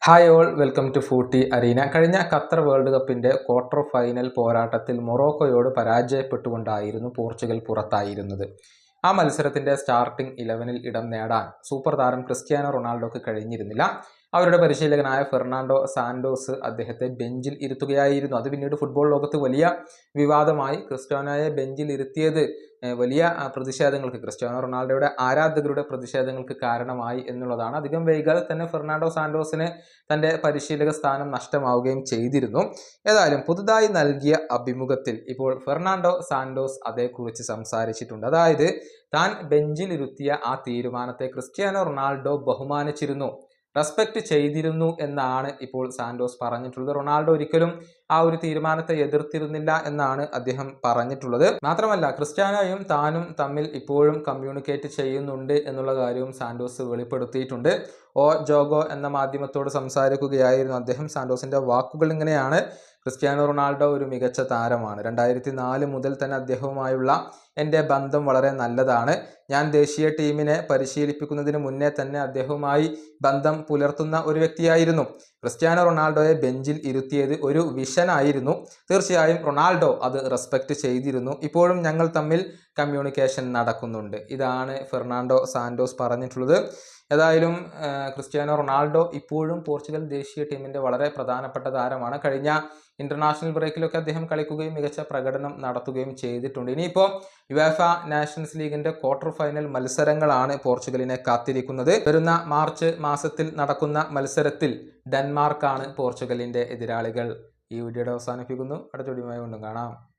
Hi all welcome to Footy Arena. കഴിഞ്ഞ Qatar world കപ്പിൻ്റെ quarter final പോരാട്ടത്തിൽ മൊറോക്കോയോട് പരാജയപ്പെട്ടുകൊണ്ടായിരുന്നു പോർച്ചുഗൽ പുറത്തായിരുന്നത്. ആ മത്സരത്തിൻ്റെ സ്റ്റാർട്ടിംഗ് 11-ൽ ഇടം നേടാൻ സൂപ്പർ താരം ക്രിസ്ത്യാനോ റൊണാൾഡോക്ക് കഴിഞ്ഞിരുന്നില്ല. അവരുടെ പരിശീലകനായ ഫെർണാണ്ടോ സാന്റോസ് അദ്ദേഹത്തെ ബെഞ്ചിൽ ഇരുത്തുകയായിരുന്നു. അത് പിന്നീട് ഫുട്ബോൾ ലോകത്ത് വലിയ വിവാദമായി. ക്രിസ്ത്യാനോയെ ബെഞ്ചിൽ ഇരുത്തിയത് വലിയ പ്രതിഷേധങ്ങൾക്ക്, ക്രിസ്ത്യാനോ റൊണാൾഡോയുടെ ആരാധകരുടെ പ്രതിഷേധങ്ങൾക്ക് കാരണമായി എന്നുള്ളതാണ്. അധികം വൈകാതെ തന്നെ ഫെർണാണ്ടോ സാന്റോസിന് തൻ്റെ പരിശീലക സ്ഥാനം നഷ്ടമാവുകയും ചെയ്തിരുന്നു. ഏതായാലും പുതുതായി നൽകിയ അഭിമുഖത്തിൽ ഇപ്പോൾ ഫെർണാണ്ടോ സാന്റോസ് അതേക്കുറിച്ച് സംസാരിച്ചിട്ടുണ്ട്. അതായത് താൻ ബെഞ്ചിലിരുത്തിയ ആ തീരുമാനത്തെ ക്രിസ്ത്യാനോ റൊണാൾഡോ ബഹുമാനിച്ചിരുന്നു, റെസ്പെക്ട് ചെയ്തിരുന്നു എന്നാണ് ഇപ്പോൾ സാന്റോസ് പറഞ്ഞിട്ടുള്ളത്. റൊണാൾഡോ ഒരിക്കലും ആ ഒരു തീരുമാനത്തെ എതിർത്തിരുന്നില്ല എന്നാണ് അദ്ദേഹം പറഞ്ഞിട്ടുള്ളത്. മാത്രമല്ല ക്രിസ്ത്യാനോയും താനും തമ്മിൽ ഇപ്പോഴും കമ്മ്യൂണിക്കേറ്റ് ചെയ്യുന്നുണ്ട് എന്നുള്ള കാര്യവും സാന്റോസ് വെളിപ്പെടുത്തിയിട്ടുണ്ട്. ഓ ജോഗോ എന്ന മാധ്യമത്തോട് സംസാരിക്കുകയായിരുന്നു അദ്ദേഹം. സാന്റോസിന്റെ വാക്കുകൾ ഇങ്ങനെയാണ്: ക്രിസ്ത്യാനോ റൊണാൾഡോ ഒരു മികച്ച താരമാണ്. 2004 മുതൽ തന്നെ അദ്ദേഹവുമായുള്ള എൻ്റെ ബന്ധം വളരെ നല്ലതാണ്. ഞാൻ ദേശീയ ടീമിനെ പരിശീലിപ്പിക്കുന്നതിന് മുന്നേ തന്നെ അദ്ദേഹവുമായി ബന്ധം പുലർത്തുന്ന ഒരു വ്യക്തിയായിരുന്നു. ക്രിസ്ത്യാനോ റൊണാൾഡോയെ ബെഞ്ചിൽ ഇരുത്തിയത് ഒരു വിഷനായിരുന്നു. തീർച്ചയായും റൊണാൾഡോ അത് റെസ്പെക്ട് ചെയ്തിരുന്നു. ഇപ്പോഴും ഞങ്ങൾ തമ്മിൽ കമ്മ്യൂണിക്കേഷൻ നടക്കുന്നുണ്ട്. ഇതാണ് ഫെർണാണ്ടോ സാന്റോസ് പറഞ്ഞിട്ടുള്ളത്. ഏതായാലും ക്രിസ്ത്യാനോ റൊണാൾഡോ ഇപ്പോഴും പോർച്ചുഗൽ ദേശീയ ടീമിൻ്റെ വളരെ പ്രധാനപ്പെട്ട താരമാണ്. കഴിഞ്ഞ ഇന്റർനാഷണൽ ബ്രേക്കിലൊക്കെ അദ്ദേഹം കളിക്കുകയും മികച്ച പ്രകടനം നടത്തുകയും ചെയ്തിട്ടുണ്ട്. ഇനിയിപ്പോൾ യുവേഫ നാഷൻസ് ലീഗിൻ്റെ ക്വാർട്ടർ ഫൈനൽ മത്സരങ്ങളാണ് പോർച്ചുഗലിനെ കാത്തിരിക്കുന്നത്. വരുന്ന മാർച്ച് മാസത്തിൽ നടക്കുന്ന മത്സരത്തിൽ ഡെൻമാർക്കാണ് പോർച്ചുഗലിൻ്റെ എതിരാളികൾ. ഈ വീഡിയോയുടെ അവസാനിപ്പിക്കുന്നു. അടുത്ത വീഡിയോയുമായി വീണ്ടും കാണാം.